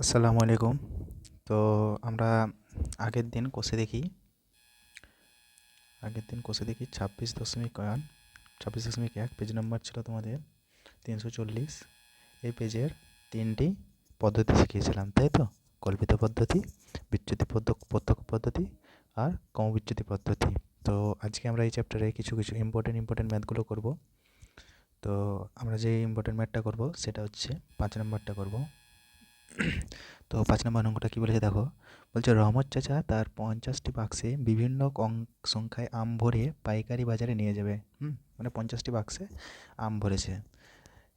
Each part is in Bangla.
আসসালামু আলাইকুম। তো আমরা আগের দিন কষে দেখি 26.1 পেজ নাম্বার ছিল তোমাদের 340। এই পেজের তিনটি পদ্ধতি শিখিয়েছিলাম, তাই তো? কল্পিত পদ্ধতি, বিচ্যুতি প্রত্যক্ষ পদ্ধতি আর ক্রমবিচ্যুতি পদ্ধতি। তো আজকে আমরা এই চ্যাপ্টারে কিছু কিছু ইম্পর্টেন্ট ম্যাথগুলো করব। তো আমরা যে ইম্পর্টেন্ট ম্যাথটা করব সেটা হচ্ছে 5 নম্বরটা করব। তো 5 নম্বর অঙ্কটা কী বলেছে দেখো। বলছে রহমত চাচা তার 50টি বাক্সে বিভিন্ন সংখ্যায় আম ভরে পাইকারি বাজারে নিয়ে যাবে। মানে 50টি বাক্সে আম ভরেছে।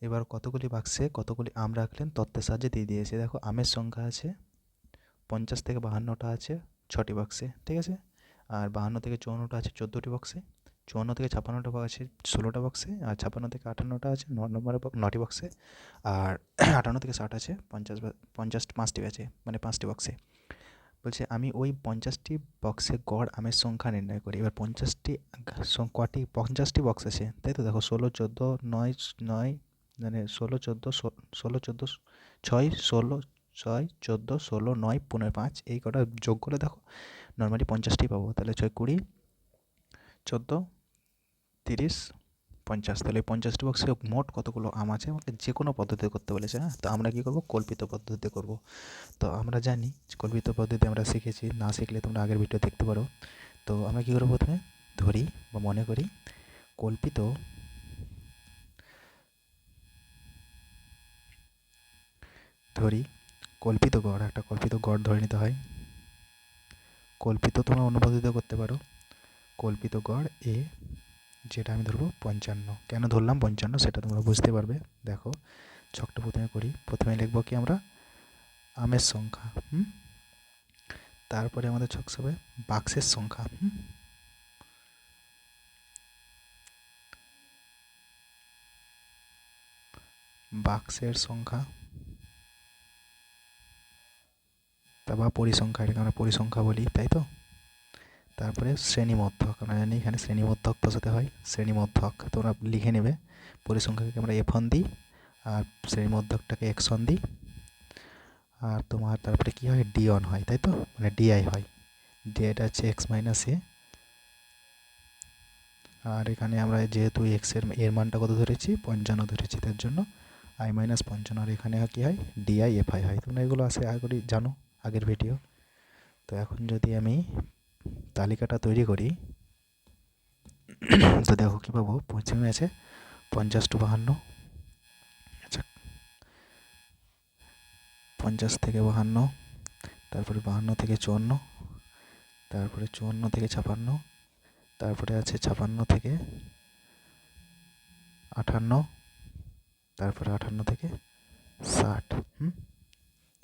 এবার কতগুলি বাক্সে কতগুলি আম রাখলেন তত্ত্বের সাহায্যে দিয়ে দিয়েছে। দেখো আমের সংখ্যা আছে 50 থেকে 52টা আছে 6টি বাক্সে, ঠিক আছে। আর 52 থেকে 54টা আছে 14টি বাক্সে, 54 থেকে 56টা আছে 16টা বাক্সে, আর 56 থেকে 58টা আছে 9টি বাক্সে, আর 58 থেকে 60 আছে 5টি আছে, মানে 5টি বাক্সে। বলছে আমি ওই 50টি বক্সে গড় আমের সংখ্যা নির্ণয় করি। এবার 50টি বক্স আছে, তাই তো? দেখো 16, 14, 9, 9, মানে 16, 14, 14, 6, 16, 6, 14, 16, 9, 15, 5, এই কটা যোগ করে দেখো নর্মালি 50টি পাবো। তাহলে 6, 20, 14, 30, 50। তাহলে 50টি বক্সে মোট কতগুলো আম আছে আমাকে যে কোনো পদ্ধতিতে করতে বলেছে। হ্যাঁ, তো আমরা কী করবো? কল্পিত পদ্ধতিতে করব। তো আমরা জানি কল্পিত পদ্ধতি আমরা শিখেছি, না শিখলে তোমরা আগের ভিডিও দেখতে পারো। তো আমরা কী করবো? প্রথমে ধরি বা মনে করি কল্পিত কল্পিত গড়, একটা কল্পিত গড় ধরে নিতে হয়। কল্পিত তোমরা অন্য পদ্ধতিতে করতে পারো। কল্পিত গড় এ, যেটা আমি ধরবো 55। কেন ধরলাম 55 সেটা তোমরা বুঝতে পারবে। দেখো ছকটা প্রথমে করি। প্রথমে লিখবো কি আমরা? আমের সংখ্যা। তারপরে আমাদের ছক হবে বাক্সের সংখ্যা। বাক্সের সংখ্যা, তারপর পরিসংখ্যা, এটাকে আমরা পরিসংখ্যা বলি, তাই তো? তারপরে শ্রেণীমধ্যক, আমরা জানি এখানে শ্রেণীমধ্যক বসাতে হয়। শ্রেণীমধ্যক তোমরা লিখে নেবে। পরিসংখ্যাকে আমরা F1 দিই, আর শ্রেণীমধ্যকটাকে X1 দিই। আর তোমার তারপরে কী হয়? D1 হয়, তাই তো? মানে DI হয়। এটা হচ্ছে X মাইনাস এ। আর এখানে আমরা যেহেতু এর মানটা কত ধরেছি? 55 ধরেছি, তার জন্য I মাইনাস 55। আর এখানে কী হয়? DI FI হয়। তোমরা এগুলো আগে জানো, আগের ভিডিও। তো এখন যদি আমি তালিকাটা তৈরি করি, তো দেখো কী পাবো? প্রথমে আছে 50 টু 52। আচ্ছা, 50 থেকে 52, তারপরে 52 থেকে 54, তারপরে 54 থেকে 56, তারপরে আছে 56 থেকে 58, তারপরে 58 থেকে 60।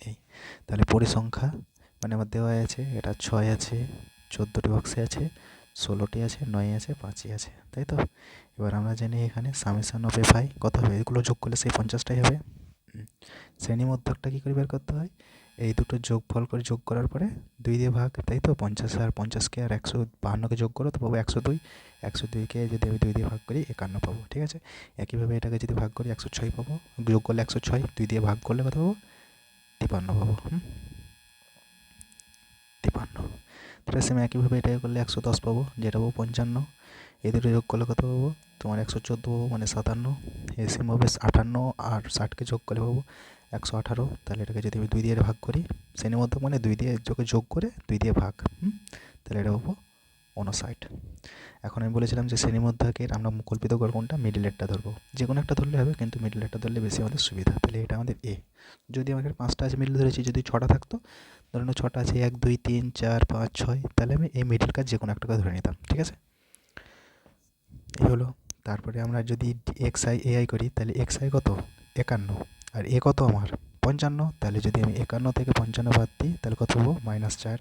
এই তাহলে পরিসংখ্যা মানে আমার দেওয়া আছে, এটা 6 আছে, 14টি বক্সে আছে, 16টি আছে, 9 আছে, 5ই আছে, তাই তো? এবার আমরা জানি এখানে সামেশন অফ FI কত হবে? এগুলো যোগ করলে সেই 50টাই হবে। শ্রেণীমধ্যকটা কী করে বের করতে হয়? এই দুটো যোগ করার পরে 2 দিয়ে ভাগ, তাই তো? 50 আর 50কে আর 152কে যোগ করো তো পাবো 102। 102কে যদি আমি 2 দিয়ে ভাগ করি 51 পাবো, ঠিক আছে? একইভাবে এটাকে যদি ভাগ করি 106 পাবো, যোগ করলে 106, 2 দিয়ে ভাগ করলে কত পাবো? 53 পাবো। 53। তাহলে সেম একইভাবে এটাকে করলে 110 পাবো, যেটা পাবো 55। এই দুটো যোগ করলে কত পাবো? তোমার 114 পাবো, মানে 57। এই সেম হবে 58 আর 60কে যোগ করলে পাবো 118। তাহলে এটাকে যদি আমি 2 দিয়ে ভাগ করি, শ্রেণীমধ্যক মানে 2 দিয়ে যোগ করে 2 দিয়ে ভাগ, তাহলে এটা পাবো 59। এখন আমি বলেছিলাম যে শ্রেণীমধ্যকের আমরা কল্পিত গড় কোনটা? মিডলেরটা ধরবো। যে কোনো একটা ধরলে হবে, কিন্তু মিডলেরটা ধরলে বেশি আমাদের সুবিধা। তাহলে এটা আমাদের এ। যদি আমাদের 5টা আছে মিডল ধরেছি, যদি 6টা থাকতো, ধরুন 6টা আছে 1, 2, 3, 4, 5, 6, তাহলে আমি এই মিডল কাজ যে কোনো একটাকে ধরে নিতাম, ঠিক আছে? এই হলো। তারপরে আমরা যদি XI করি, তাহলে XI কত? 51। আর এ কত আমার? 55। তাহলে যদি আমি 51 থেকে 55 বাদ দিই তাহলে কত পাবো? -4।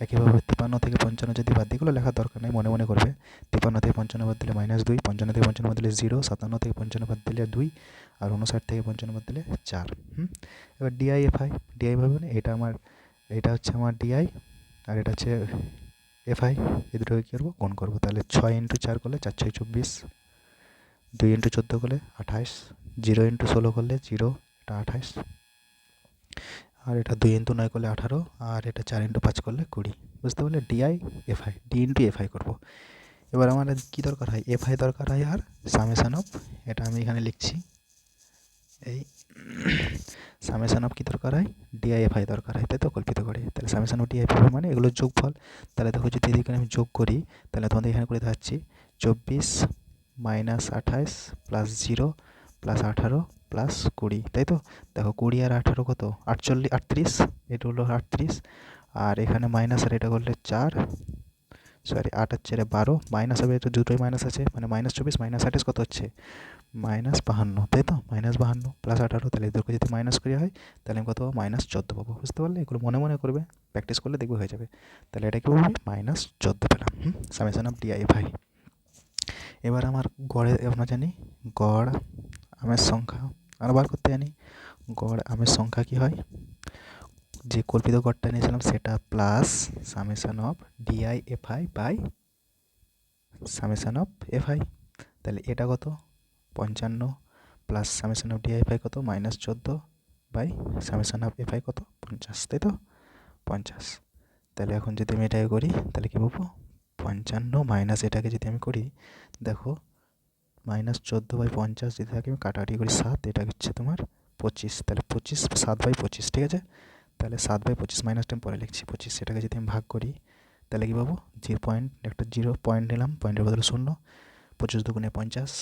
একইভাবে 53 থেকে 55 যদি বাদ দিই, এগুলো লেখার দরকার নেই, মনে মনে করবে। 53 থেকে 55 বাদ দিলে -2, 55 থেকে 55 বাদ দিলে 0, 57 থেকে 55 বাদ দিলে 2, আর 59 থেকে 55 বাদ দিলে 4। এবার DI ভাবে না, এটা হচ্ছে আমার DI, আর এটা হচ্ছে FI। এই দুটোকে কী করবো? গুণ করবো। তাহলে 6 × 4 করলে 4 × 6 = 24, 2 × 14 করলে 28, 0 × 16 করলে 0, এটা 28। আর এটা 2 × 9 করলে 18, আর এটা 4 × 5 করলে 20। বুঝতে পারলে? D I F I, D into F I করবো। এবার আমাদের কী দরকার হয়? এফআই দরকার হয়, আর সামেশান অফ, এটা আমি এখানে লিখছি, এই সামেশান অফ কী দরকার হয়? ডিআইএফআই দরকার হয়, তাই তো, কল্পিত করে। তাহলে সামেশান অফ ডিআইএফআই মানে এগুলোর যোগফল। তাহলে দেখো যদি এদিকে আমি যোগ করি, তাহলে তোমাদের এখানে করে দেখাচ্ছি, 24 মাইনাস 28 প্লাস 0 প্লাস 18 প্লাস 20, তাই তো। দেখো 20 আর 18 কত? 38, এটা হলো 38, আর এখানে মাইনাস, আর এটা করলে 4, সরি 8 আর 4 12, মাইনাস হবে, তো দুটোই মাইনাস আছে, মানে -24 মাইনাস 28 কত হচ্ছে? -52, তাই তো। -52 প্লাস 18, তাহলে এদেরকে যদি মাইনাস করা হয় তাহলে আমি কত পাবো? -14 পাবো। বুঝতে পারলে? এগুলো মনে মনে করবে, প্র্যাকটিস করলে দেখবে হয়ে যাবে। তাহলে এটা কি পাবো? -14 পেলাম। Summation of DIFI. এবার আমার গড়ে, আমরা জানি গড় আমের সংখ্যা, আমরা বার করতে জানি গড় আমের সংখ্যা কি হয়, যে কল্পিত গড়টা নিয়েছিলাম সেটা plus summation of D I F I by summation of F I. তাহলে এটা কত? 55 প্লাস সামেশন অফ ডিআইএফআই কত? -14 বাই সামেশন অফ এফআই কত? 50, তাই তো, 50। তাহলে এখন যদি আমি এটাকে করি তাহলে কী পাবো? 55 মাইনাস এটাকে যদি আমি করি, দেখো -14/50 যদি থাকে, আমি কাটাকাটি করি 7, এটা হচ্ছে তোমার 25, তাহলে 25 7/25, ঠিক আছে। তাহলে 7/25 মাইনাসটা আমি পরে লিখছি 25, সেটাকে যদি আমি ভাগ করি তাহলে কী পাবো? 0 একটা 0 পয়েন্ট নিলাম, পয়েন্টের বদলে 0, 25 দুগুণে 50,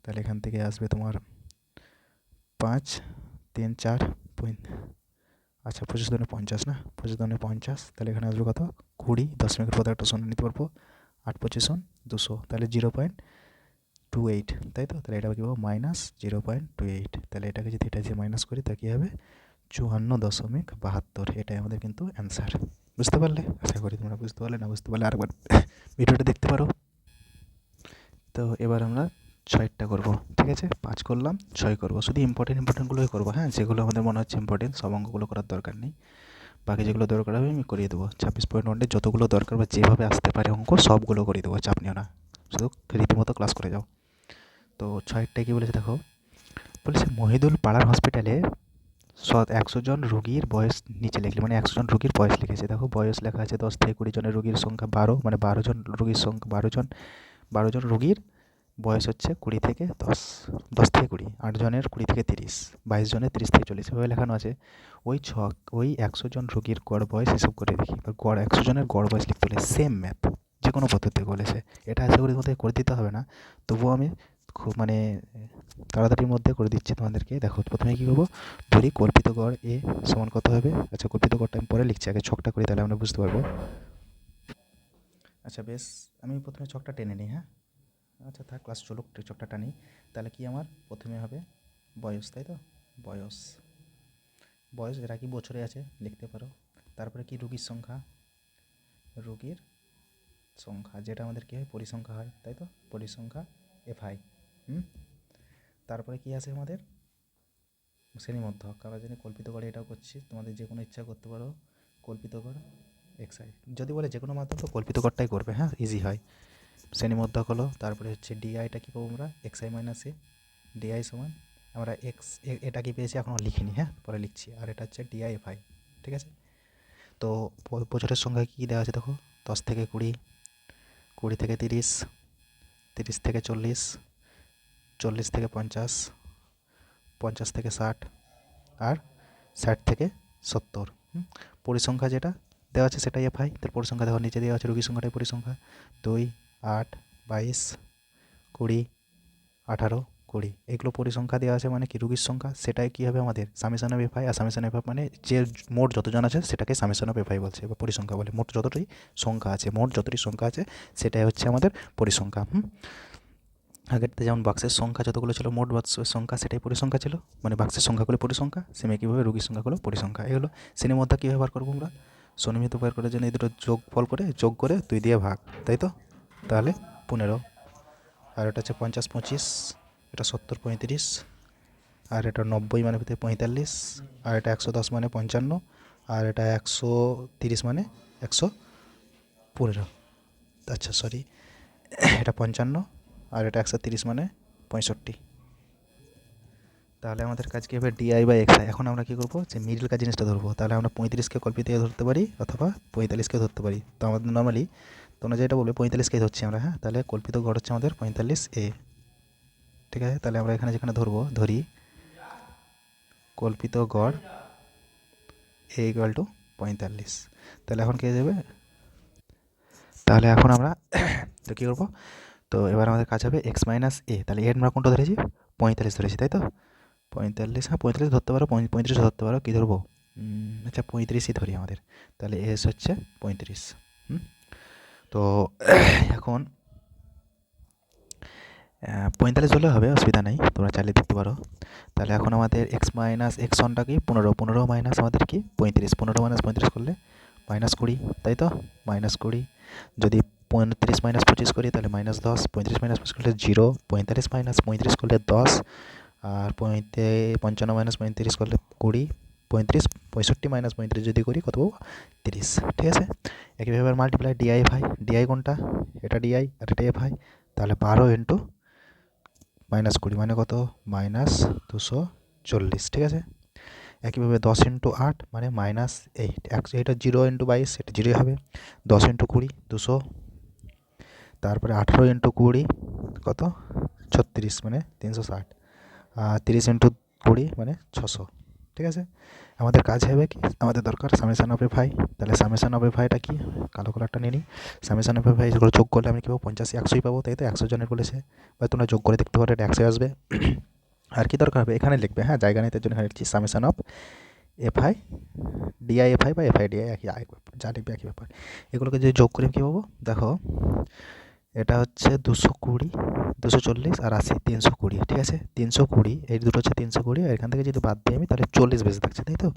তাহলে এখান থেকে আসবে তোমার 5 3 4 আচ্ছা 25 দুগুণে 50 না, 25 দুগুণে 50, তাহলে এখানে আসবে কত? 20, 10 পদে একটা 0 নিতে পারবো, 8 25 200, তাহলে 0.28, তাই তো। তাহলে এটা কী পাবো? -0.28। তাহলে এটাকে যদি এটা যে মাইনাস করি তা কী হবে? 54.72, এটাই আমাদের কিন্তু অ্যান্সার। বুঝতে পারলে? আশা করি তোমরা বুঝতে পারলে, না বুঝতে পারলে আরেকবার ভিডিওটা দেখতে পারো। তো এবার আমরা 6টা করবো, ঠিক আছে। 5 করলাম, 6 করবো, শুধু ইম্পর্টেন্টগুলোই করবো, হ্যাঁ, যেগুলো আমাদের মনে হচ্ছে ইম্পর্টেন্ট, সব অঙ্কগুলো করার দরকার নেই। বাকি যেগুলো দরকার হবে আমি করিয়ে দেবো। 26.1 যতগুলো দরকার বা যেভাবে আসতে পারে অঙ্ক সবগুলো করিয়ে দেবো, চাপ নিও না, শুধু রীতিমতো ক্লাস করে যাও। তো 6টা কী বলেছে দেখো, বলেছে মহিদুল পাড়ার হসপিটালে 100 জন রোগীর বয়স নিচে লিখলে, মানে 100 জন রোগীর বয়স লিখেছে। দেখো বয়স লেখা আছে 10 থেকে 20 জনের, রোগীর সংখ্যা 12, মানে 12 জন রোগীর সংখ্যা, 12 জন রোগীর বয়স হচ্ছে 20 থেকে 10, 10 থেকে 20, 8 জনের 20 থেকে 30, 22 জনের 30 থেকে 40, এভাবে লেখানো আছে। ওই 100 জন রোগীর গড় বয়স হিসাব করে দেখি, বা গড় 100 জনের গড় বয়স লিখতে হলে সেম ম্যাথ যে কোনো পদ্ধতি বলেছে, এটা আশা করি তোমাদের করে দিতে হবে না, তবুও আমি খুব মানে তাড়াতাড়ির মধ্যে করে দিচ্ছি তোমাদেরকে। দেখো প্রথমে কী করবো, ধরি কল্পিত গড় এ সমান কত হবে। আচ্ছা কল্পিত গড়টা আমি পরে লিখছি, আগে ছকটা করি, তাহলে আমরা বুঝতে পারবো। আচ্ছা বেশ, আমি প্রথমে ছকটা টেনে নিই, হ্যাঁ। আচ্ছা থাক, ক্লাস চলুক, ছকটা টানি। তাহলে কি আমার প্রথমে হবে বয়স, তাই তো, বয়স, বয়স এটা কি বছরে আছে লিখতে পারো। তারপরে কি রোগীর সংখ্যা, রোগীর সংখ্যা যেটা আমাদের কী হয় পরিসংখ্যা হয়, তাই তো, পরিসংখ্যা এফআই। তারপরে কি আছে আমাদের শ্রেণীমধ্যক, আমরা জানি কল্পিত গড়ে এটাও করছি, তোমাদের যে কোনো ইচ্ছা করতে পারো কল্পিত গড় এক্সআই, যদি বলে যে কোনো মাধ্যম তো কল্পিত গড়টাই করবে, হ্যাঁ, ইজি হয়। শ্রেণীমধ্যক হলো, তারপরে হচ্ছে ডিআইটা কী পাবো আমরা, এক্সআই মাইনাস এ, ডিআই সমান আমরা এটা কি পেয়েছি এখনও লিখিনি, হ্যাঁ পরে লিখছি, আর এটা হচ্ছে ডিআইএফআই, ঠিক আছে। তো বছরের সংখ্যা কী দেওয়া আছে দেখো, 10 থেকে 20, 20 থেকে 30, 30 থেকে 40, 40 থেকে 50, 50 থেকে 60, আর 60 থেকে 70। পরিসংখ্যা যেটা দেওয়া আছে সেটাই এফআই, তার পরিসংখ্যা দেখো নিচে দেওয়া আছে, রোগী সংখ্যাটাই পরিসংখ্যা, 2 8 22 20 18 20, এগুলো পরিসংখ্যা দেওয়া আছে, মানে কি রোগীর সংখ্যা, সেটাই কী হবে আমাদের সামেশন অফ এফআই। আর সামেশন অফ এফআই মানে যে মোট যতজন আছে সেটাকে সামেশন অফ এফআই বলছে, বা পরিসংখ্যা বলে। মোট যতটি সংখ্যা আছে, মোট যতটি সংখ্যা আছে সেটাই হচ্ছে আমাদের পরিসংখ্যা। আগেরতে যেমন বাক্সের সংখ্যা যতগুলো ছিল, মোট বাক্সের সংখ্যা সেটাই পরিসংখ্যা ছিল, মানে বাক্সের সংখ্যাগুলো পরিসংখ্যা, সেমে কীভাবে রোগীর সংখ্যাগুলো পরিসংখ্যা। এগুলো শ্রেণীর মধ্যে কীভাবে বার করবো আমরা, সন্নিহিত বের করার জন্য এই দুটো যোগ করে 2 দিয়ে ভাগ, তাই তো। তাহলে 15, আর এটা হচ্ছে 50 25, এটা 70 35, আর এটা 90 মানে 45, আর এটা 110 মানে 55, আর এটা 130 মানে 115, আচ্ছা সরি, এটা 55, আর এটা 130 মানে 65। তাহলে আমাদের কাজ কি হবে ডিআই বাই এক্স আই। এখন আমরা কী করবো যে মিডলকার জিনিসটা ধরবো। তাহলে আমরা 35কে কল্পিত ধরতে পারি অথবা 45কে ধরতে পারি। তো আমাদের নর্মালি তোমরা যেটা বলবে 45কেই ধরছি আমরা। হ্যাঁ, তাহলে কল্পিত গড় হচ্ছে আমাদের 45A। ঠিক আছে, তাহলে আমরা এখানে যেখানে ধরি কল্পিত গড় এ ইকুয়াল টু 45। তাহলে এখন কে যাবে, তাহলে এখন আমরা তো কী করবো, তো এবার আমাদের কাজ হবে এক্স মাইনাস এ। তাহলে এর আমরা কোনটা ধরেছি, 45 ধরেছি, তাই তো 45। হ্যাঁ 45 ধরতে পারো, 35 ধরতে পারো, কী ধরবো, আচ্ছা 35ই ধরি আমাদের। তাহলে এস হচ্ছে 35। তো এখন 45 হলে হবে, অসুবিধা নেই, তোমরা চালিয়ে দেখতে পারো। তাহলে এখন আমাদের এক্স মাইনাস এক্স ওয়ানটা কি 15, 15 মাইনাস আমাদের কি 35, 15 মাইনাস 35 করলে -20, তাই তো -20। যদি 35 মাইনাস 25 করি তাহলে -10, 35 মাইনাস 25 করলে 0, 45 মাইনাস 35 করলে 10, আর 55 মাইনাস 35 করলে 20, 35, 65 মাইনাস 35 যদি করি কত পাবো, 30। ঠিক আছে, একইভাবে মাল্টিপ্লাই ডিআই ভাই ডিআই কোনটা, এটা ডিআই আর এটা এফ আই। তাহলে 12 ইন্টু -20 মানে কত, -240। ঠিক আছে, একইভাবে 10 ইন্টু 8 মানে -8, এটা 0 ইন্টু 22 এটা 0 হবে। 10 ইন্টু 20 200, তারপরে 18 ইন্টু 20 কত 36 মানে 360, আর 30 ইন্টু 20 মানে 600। ঠিক আছে, আমাদের কাজ হবে কি, আমাদের দরকার সামেশন অফ এফ আই। তাহলে সামেশন অফ এফ আইটা কি, কালো কালারটা নিয়ে নিই। সামেশন অফ এফ আই যেগুলো যোগ করলে আমি কী পাবো, 85 100ই পাবো, তাই তো 100 জনের বলেছে, বা তোমরা যোগ করে দেখতে পারো, এটা 100 আসবে। আর কি দরকার হবে, এখানে লিখবে, হ্যাঁ জায়গা নিতে জন্য এখানে লিখছি summation of F I D I F I বা এফ আই ডিআই, একই যা লিখবে একই ব্যাপার। এগুলোকে যদি যোগ করে কী পাবো, দেখো এটা হচ্ছে 220, 240 আর 80, 320। ঠিক আছে, 320 এই দুটো হচ্ছে 320, আর এখান থেকে যদি বাদ দিই আমি তাহলে 40 বেঁচে থাকছে, তাই তো।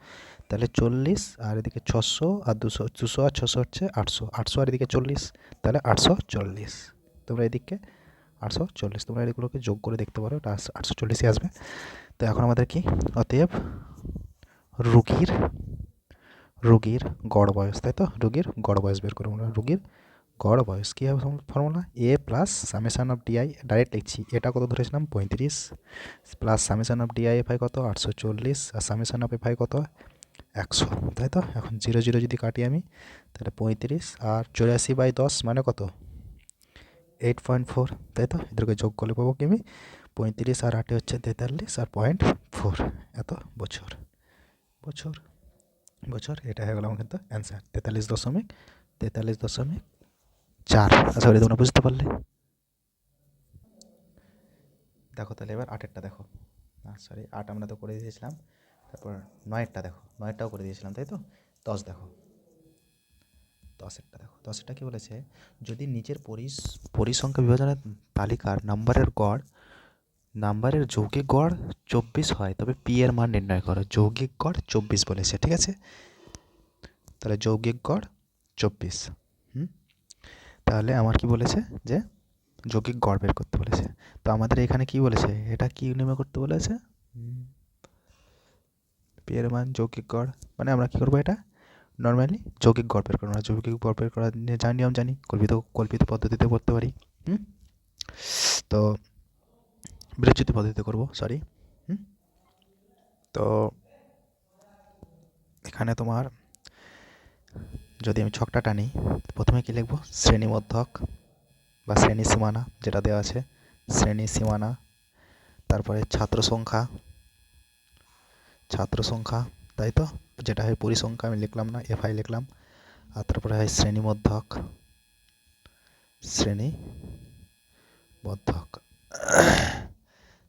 তাহলে 40 আর এদিকে 600 আর 200, 200 আর 600 হচ্ছে 800, 800 আর এদিকে 40, তাহলে 840। তোমরা এদিকে 840, তোমরা এগুলোকে যোগ করে দেখতে পারো, এটা 840ই আসবে। তো এখন আমাদের কি, অতএব রুগীর গড় বয়স, তাই তো, রুগীর গড় বয়স বের করবো আমরা। রুগীর গড় বয়স কী হবে formula, A plus summation of D I, direct লিখছি, এটা কত ধরেছিলাম 35, plus summation of D I F I কত 840, আর সামেশান অফ এফ আই কত 100, তাই তো। এখন 0 0 যদি কাটি আমি তাহলে 35 আর 84/10 মানে কত 8.4, তাই তো। এদেরকে যোগ করলে পাবো কি আমি, 35 আর 8 হচ্ছে 43 আর 0.4, এত বছর বছর বছর। এটা হয়ে গেল আমার কিন্তু অ্যান্সার 43.4। আশা করি তোমরা বুঝতে পারলে। দেখো তাহলে এবার 8এরটা দেখো, সরি 8 আমরা তো করে দিয়েছিলাম, তারপর 9এরটা দেখো, 9এরটাও করে দিয়েছিলাম, তাই তো। 10 দেখো, 10এরটা দেখো, 10এরটা কী বলেছে, যদি নিচের পরিসংখ্যা বিভাজনের তালিকার নাম্বারের যৌগিক গড় 24 হয় তবে পি এর মান নির্ণয় করো। যৌগিক গড় 24 বলেছে, ঠিক আছে। তাহলে যৌগিক গড় 24, তাহলে আমার কি বলেছে যে যৌগিক গড় বের করতে বলেছে। তো আমাদের এখানে কি বলেছে, এটা কি নির্ণয় করতে বলেছে, পি এর মান যৌগিক গড়, মানে আমরা কি করবো, এটা নর্মালি যৌগিক গড় বের করবো। আমরা যৌগিক গড় বের করার যা নিয়ম জানি, কল্পিত পদ্ধতিতে করতে পারি। তো বিরচিত পদ্ধতিতে করবো, সরি। তো এখানে তোমার যদি আমি ছকটা টানি, প্রথমে কি লিখবো, শ্রেণীমধ্যক বা শ্রেণী সীমানা যেটা দেওয়া আছে, শ্রেণী সীমানা, তারপরে ছাত্র সংখ্যা, তাই তো, যেটা হয় পরিসংখ্যা আমি লিখলাম না, এফ আই লিখলাম। আর তারপরে হয় শ্রেণীমধ্যক,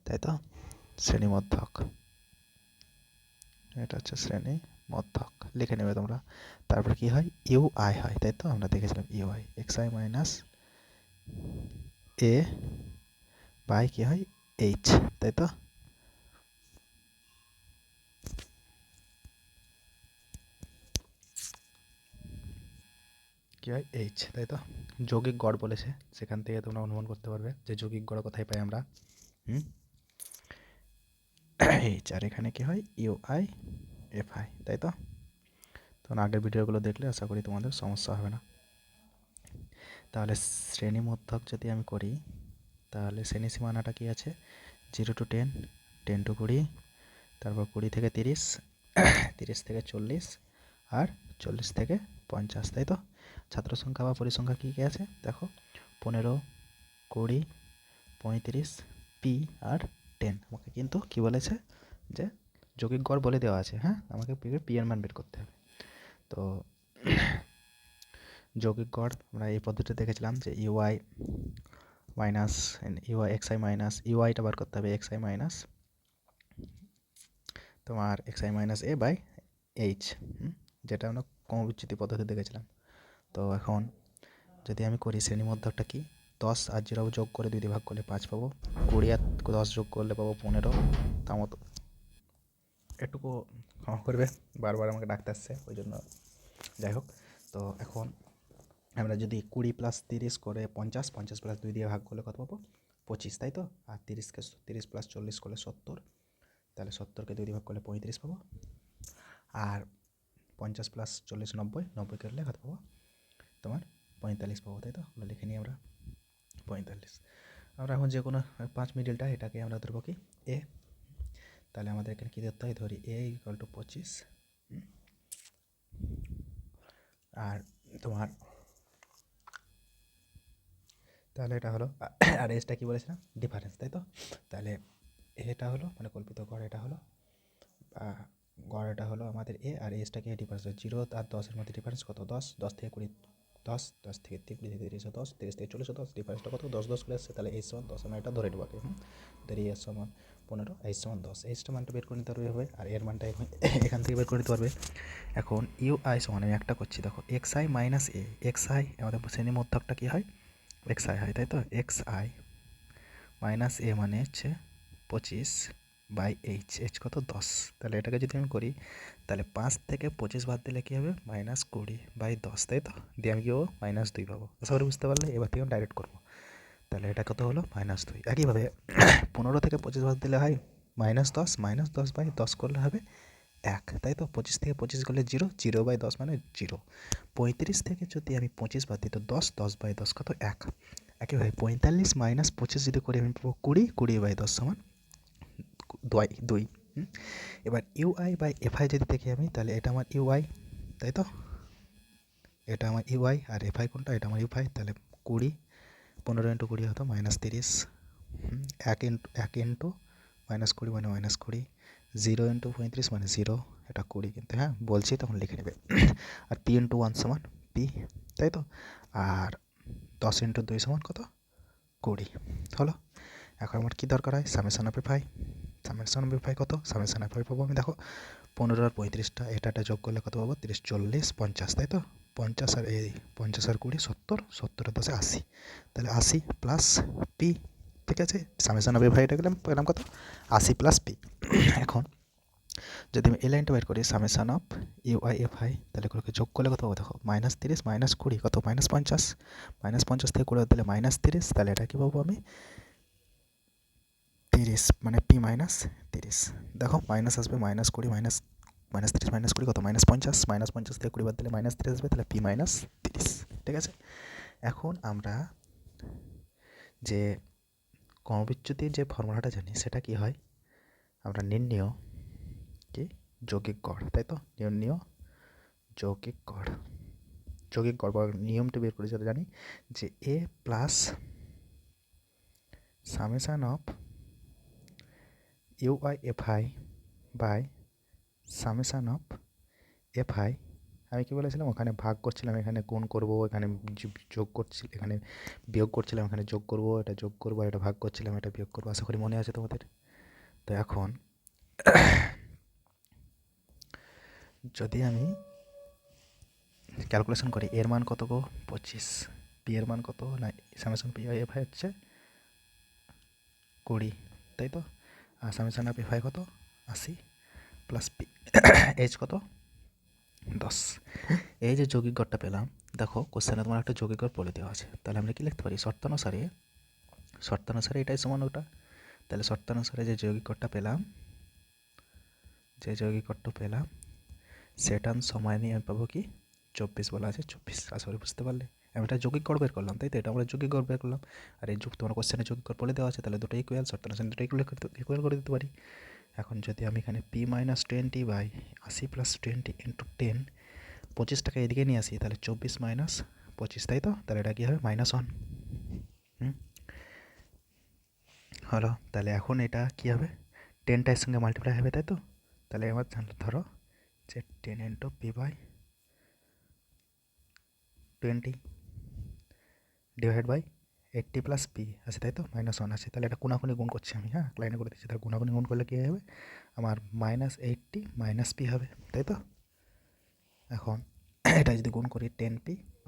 তাই তো, শ্রেণীমধ্যক, এটা হচ্ছে শ্রেণীমধ্যক, লিখে নেবে তোমরা। তারপর কি হয়, ইউ আই হয়, তাই তো, আমরা দেখেছিলাম U I, X I minus A by কি হয় এইচ, তাই তো। কি হয় এইচ, তাই তো। যৌগিক গড় বলেছে, সেখান থেকে তোমরা অনুমান করতে পারবে যে যৌগিক গড় কোথায় পাই আমরা, এইচ, আর এখানে কি হয় ইউ আই এফ আই, তাই তো। তখন আগের ভিডিওগুলো দেখলে আশা করি তোমাদের সমস্যা হবে না। তাহলে শ্রেণীমধ্যক যদি আমি করি, তাহলে শ্রেণী সীমানাটা কি আছে, 0 to 10, 10 to 20, তারপর 20 থেকে 30, 30 থেকে 40, আর 40 থেকে 50, তাই তো? ছাত্র সংখ্যা বা পরিসংখ্যা কী কী আছে দেখো, 15, 20, 35, পি আর 10। আমাকে কিন্তু কী বলেছে যে যৌগিক গড় বলে দেওয়া আছে, হ্যাঁ, আমাকে পি এর মান বের করতে হবে। তো যৌগিক গড় আমরা এই পদ্ধতিতে দেখেছিলাম যে UI minus UI XI minus ইউআইটা বার করতে হবে এক্সআই মাইনাস তোমার XI minus A by H, যেটা আমরা ক্রমবিচ্যুতি পদ্ধতি দেখেছিলাম। তো এখন যদি আমি করি শ্রেণীমধ্যকটা কি, 10 আর 0 যোগ করে 2 দিয়ে ভাগ করলে 5 পাবো, 20 আর 10 যোগ করলে পাবো 15, তার মতো একটুকু ক্ষমা করবে, বারবার আমাকে ডাকতে আসছে ওই জন্য, যাই হোক। তো এখন আমরা যদি 20 প্লাস 30 করে 50, 50 প্লাস 2 দিয়ে ভাগ করলে কত পাবো 25, তাই তো? আর 30কে 30 প্লাস 40 করলে 70, তাহলে 70কে 2 দিয়ে ভাগ করলে 35 পাবো। আর 50 প্লাস 40 90, 90 করলে কত পাবো তোমার 45 পাবো, তাই তো? ওগুলো লিখে নিই আমরা 45। আমরা এখন যে কোনো 5 মিডলটা এটাকে আমরা ধরবো কি এ, তাহলে আমাদের এখানে কী ধরতে হয়, ধরি এ ইকুয়াল টু 25, আর তোমার তাহলে এটা হলো, আর এসটা কী বলেছিলাম ডিফারেন্স, তাই তো? তাহলে এটা হলো মানে কল্পিত গড়, এটা হলো গড়, এটা হলো আমাদের এ, আর এসটাকে ডিফারেন্স 0 আর 10-এর মধ্যে ডিফারেন্স কত 10, 10 থেকে 20 10, 10 থেকে 20 থেকে 30 10, 30 থেকে 40 10, ডিফারেন্সটা কত 10 10 করে আসছে, তাহলে এইচ সমান 10, আমরা এটা ধরে নেবো আগে, ধরি এস সমান 15, এইচ সমান 10, এইচটা মানটা বের করে নিতে পারবে আর এর মানটা এখান থেকে বের করে নিতে পারবে। এখন ইউ আই সমান আমি একটা করছি দেখো x I minus A, x I আমাদের শ্রেণীর মধ্যকটা কী হয় এক্স আই হয়, তাই তো? এক্স আই মাইনাস এ মানে হচ্ছে 25 বাই এইচ, এইচ কত 10, তাহলে এটাকে যদি আমি করি তাহলে 5 থেকে 25 বাদ দিলে কী হবে -20 বাই 10, তাই তো? দিয়ে আমি কী পাবো -2 পাবো। আশা করি বুঝতে পারলে, এবার থেকে আমি ডাইরেক্ট করবো। তাহলে এটা কত হলো -2। একইভাবে 15 থেকে 25 বাদ দিলে হয় -10, -10 বাই 10 করলে হবে 1, তাই তো? 25 থেকে 25 করলে 0, 0 বাই 10 মানে 0। 35 থেকে যদি আমি 25 বাদ দিই তো 10, 10 বাই 10 কত 1। একইভাবে 45 মাইনাস 25 যদি করে আমি পাবো 20, 20 বাই 10 সমান 2। এবার ইউআই বাই এফআই যদি দেখি আমি, তাহলে এটা আমার ইউআই, তাই তো? এটা আমার ইউআই, আর এফআই কোনটা, এটা আমার ইউআই, তাহলে 20, 15 ইন্টু 20 হতো -30, 1 ইন্টু -20 মানে -20, 0 ইন্টু 35 মানে 0, এটা 20 কিন্তু, হ্যাঁ বলছি তখন লিখে নেবে। আর পি ইন্টু 1 সমান পি, তাই তো? আর 10 ইন্টু 2 সমান কত 20 হলো। এখন আমার কী দরকার হয় summation of FI, summation of FI কত, সামেশন অফ এফআই পাবো আমি দেখো 15 আর 35টা এটা যোগ করলে কত পাবো 30, 40, 50, তাই তো? 50 আর 20, 70, 70 আর 10 80, তাহলে 80 প্লাস পি, ঠিক আছে? সামেশন অফ এফআইটা পেলাম কত 80 প্লাস পি। এখন যদি আমি এই লাইনটা বের করি সামেশন অফ ইউআই এফআই, তাহলে এগুলোকে যোগ করলে কত পাবো দেখো -30 -20 কত -50, -50 থেকে 20 দিলে -30, তাহলে এটা কী পাবো আমি 30 মানে পি মাইনাস 30, দেখো মাইনাস আসবে -20 -30 -20 কত -50, -50 থেকে 20 বাদ দিলে -30 আসবে, তাহলে পি মাইনাস 30, ঠিক আছে? এখন আমরা যে ক্রমবিচ্যুতির যে ফর্মুলাটা জানি সেটা কি হয়, আমরা নির্ণেয় কি যৌগিক গড়, তাই তো? নির্ণেয় যৌগিক গড়, যৌগিক গড় বা নিয়মটা বের করে যেটা জানি যে A plus summation of UI FI by summation of FI, আমি কি বলেছিলাম ওখানে ভাগ করছিলাম, এখানে গুণ করব, এখানে যোগ করছি, এখানে বিয়োগ করছিলাম, এখানে যোগ করব, এটা যোগ করব, এটা ভাগ করছিলাম, এটা বিয়োগ করবো, আশা করি মনে আছে তোমাদের। তো এখন যদি আমি ক্যালকুলেশন করি এর মান কত গো 25, পি এর মান কত না সামেশন পি আই এফআই হচ্ছে 20, তাই তো? আর সামেশন অফ এফআই কত 80 প্লাস পি, এইচ কত 10। এই যে যৌগিক গড়টা পেলাম, দেখো কোশ্চেনে তোমার একটা যৌগিক গড় বলে দেওয়া আছে, তাহলে আমরা কি লিখতে পারি শর্তানুসারে এটাই সমান ওটা, তাহলে শর্তানুসারে যে যৌগিক গড়টা পেলাম, সেটার সময় নিয়ে আমি পাবো কি 24 বলা আছে 24, আশা করি বুঝতে পারলে। আমি এটা যৌগিক গড় বের করলাম, তাই তো? এটা আমরা যৌগিক গড় বের করলাম, আর এই যুগ তোমার কোশ্চেনে যৌগিক গড় বলে দেওয়া আছে, তাহলে দুটো ইকুয়াল, শর্তানুসারে দুটো ইকুয়াল করে দিতে পারি। এখন যদি আমি এখানে পি মাইনাস 20/80 + 20 × 10, 25টাকে এদিকে নিয়ে আসি, তাহলে 24 মাইনাস 25, তাই তো? তাহলে এটা কী হবে? -1 হলো। তাহলে এখন এটা কী হবে? 10টা এর সঙ্গে মাল্টিপ্লাই হবে, তাই তো? তাহলে এবার ধরো যে 10 × p/20 / 80 + p আছে, তাই তো? -1 আছে। তাহলে এটা কোনাকুনি গুণ করছি আমি, হ্যাঁ, লাইনে করে দিচ্ছি। তাহলে কোনাকুনি গুণ করলে কী হবে? আমার -80 - p হবে, তাই তো? এখন এটা যদি গুণ করি 10p -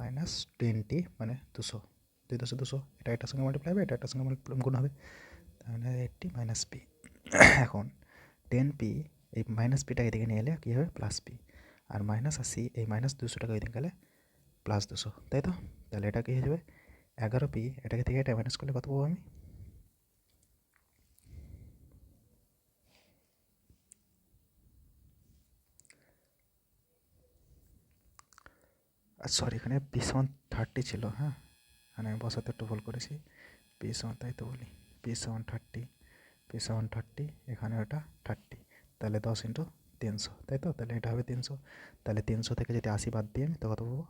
20 মানে 200, 2 × 200, এটা এটার সঙ্গে মাল্টিপ্লাই হবে, এটা এটার সঙ্গে গুণ হবে, তাহলে 80 - p। এখন 10p, এই -pটা এদিকে নিয়ে এলে কী হবে? +p। আর -80, এই -200টাকে ওইদিকে গেলে +200, তাই তো? তাহলে এটা কী হয়ে যাবে? 11p। এটাকে থেকে এটা মাইনাস করলে কত পাবো আমি? সরি, এখানে p=30 ছিল, হ্যাঁ, এখানে আমি বসাতে একটু ভুল করেছি। p= তাই তো বলি, p=30, p=30, এখানে ওটা 30, তাহলে 10 × 300, তাই তো? তাহলে এটা হবে 300। তাহলে 300 থেকে যদি 80 বাদ দিই আমি, তো কত পাবো?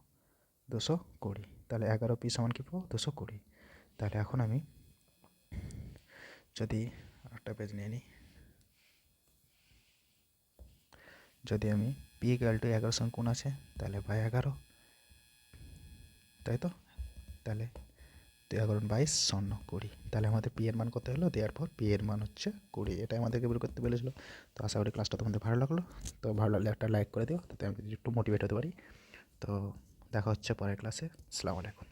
220। তাহলে 11p = কী পাবো? 220। তাহলে এখন আমি যদি একটা পেজ নিয়ে নিই, যদি আমি p = 11 সঙ্গে কোণ আছে, তাহলে 11, তাই তো? তাহলে 11 × 22 = 20। তাহলে আমাদের পি এর মান কত হলো? দেওয়ার পর পি এর মান হচ্ছে 20। এটাই আমাদেরকে বের করতে বলেছিল। তো আশা করি ক্লাসটা তোমাদের ভালো লাগলো। তো ভালো লাগলে একটা লাইক করে দিও, তাতে আমি একটু মোটিভেট হতে পারি। তো দেখা হচ্ছে পরের ক্লাসে। আসসালামু আলাইকুম।